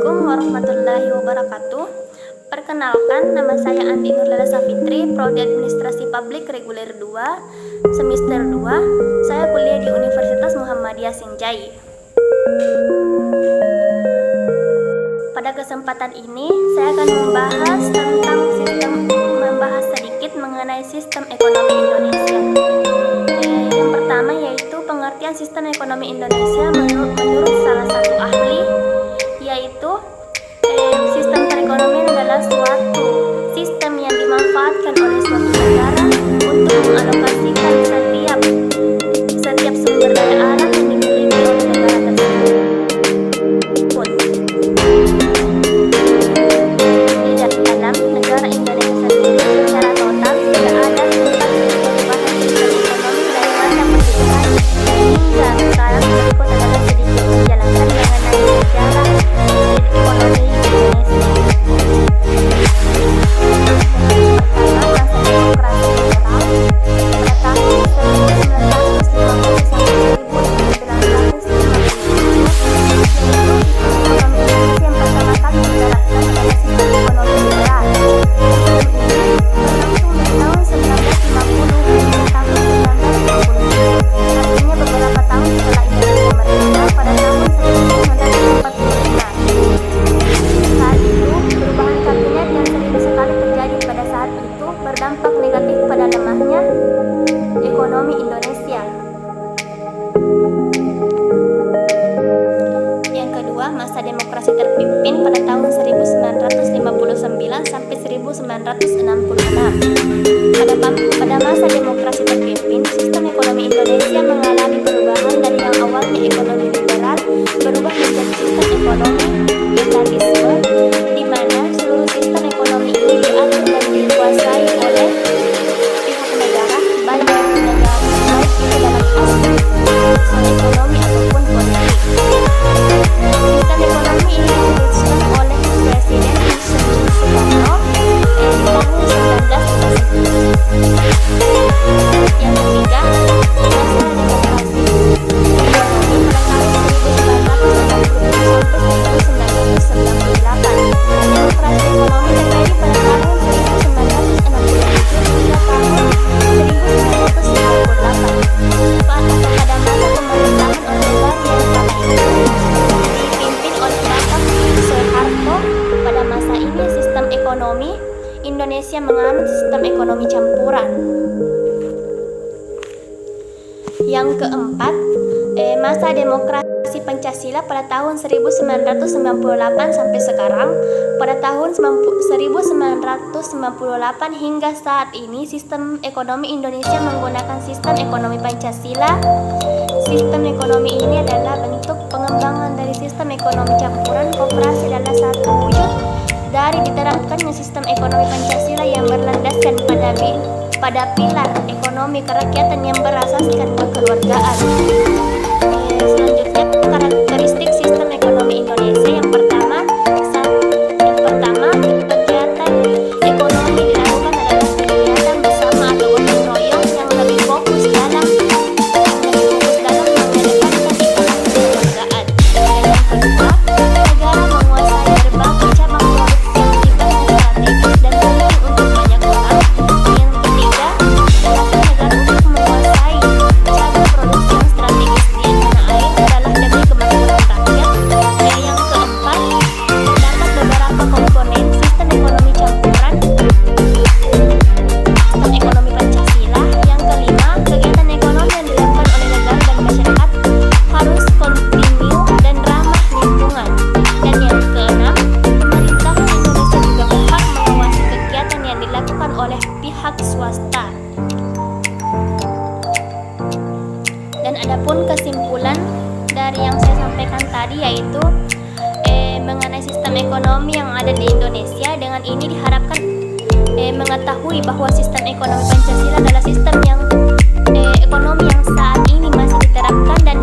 Assalamualaikum warahmatullahi wabarakatuh. Perkenalkan, nama saya Andi Nurlela Safitri, Prodi Administrasi Publik Reguler 2, Semester 2. Saya kuliah di Universitas Muhammadiyah Sinjai. Pada kesempatan ini, saya akan membahas sedikit mengenai sistem ekonomi Indonesia. Yang pertama yaitu pengertian sistem ekonomi Indonesia menurut salah satu ahli, yaitu sistem perekonomian adalah suatu sistem yang dimanfaatkan oleh suatu negara untuk mengalokasikan setiap sumber daya alam yang dimiliki oleh negara tersebut. Di dalam negara Indonesia sendiri secara total tidak ada tempat perubahan sistem ekonomi dari masa pendudukan hingga sekarang. Berikut adalah sedikit penjelasan mengenai sejarah ekonomi Indonesia. Berdampak negatif pada lemahnya ekonomi Indonesia. Yang kedua, masa demokrasi terpimpin pada tahun 1959 sampai 1966. Pada masa demokrasi terpimpin, sistem ekonomi Indonesia mengalami perubahan dari yang awalnya ekonomi liberal berubah menjadi sistem ekonomi etatisme, di mana seluruh sistem ekonomi ini diatur dan dikuasai oleh pihak negara, baik itu dalam aspek ekonomi ataupun politik. Sistem ekonomi ini diputuskan oleh Presiden Soekarno di tahun 1949. Yang ketiga, masa demokrasi ekonomi pada tahun 1960 sampai 1998. Demokrasi ekonomi terjadi pada tahun 1967 hingga tahun 1998. Pada masa pemerintahan Orde Baru yang kala itu dipimpin oleh Bapak Soeharto. Pada masa ini sistem ekonomi Indonesia menganut sistem ekonomi campuran. Yang keempat, masa demokrasi Pancasila pada tahun 1998 sampai sekarang. Pada tahun 1998 hingga saat ini sistem ekonomi Indonesia menggunakan sistem ekonomi Pancasila. Sistem ekonomi ini adalah bentuk pengembangan dari sistem ekonomi campuran. Koperasi adalah satu wujud dari diterapkannya sistem ekonomi Pancasila yang berlandaskan pada pilar ekonomi kerakyatan yang berasaskan kekeluargaan. Selanjutnya, karakteristik sistem ekonomi Indonesia. Yang pertama, kegiatan ekonomi dilakukan adalah kegiatan bersama atau gotong royong yang lebih fokus dalam mengedepankan ekonomi kekeluargaan. Dan yang kedua, negara menguasai berbagai cabang produksi yang sifatnya strategis dan penting untuk banyak orang. Yang ketiga, alasan negara untuk menguasai cabang produksi yang strategis di tanah air adalah demi kemakmuran rakyat. Dan yang keempat, terdapat beberapa komponen sistem ekonomi campuran, sistem ekonomi Pancasila. Yang kelima, kegiatan ekonomi yang dilakukan oleh negara dan masyarakat harus kontinu dan ramah lingkungan. Dan yang keenam, pemerintahan Indonesia juga berhak mengawasi kegiatan yang dilakukan oleh pihak swasta. Dan adapun kesimpulan dari yang saya sampaikan tadi yaitu mengenai sistem ekonomi yang ada di Indonesia. Dengan ini diharapkan mengetahui bahwa sistem ekonomi Pancasila adalah sistem ekonomi yang saat ini masih diterapkan dan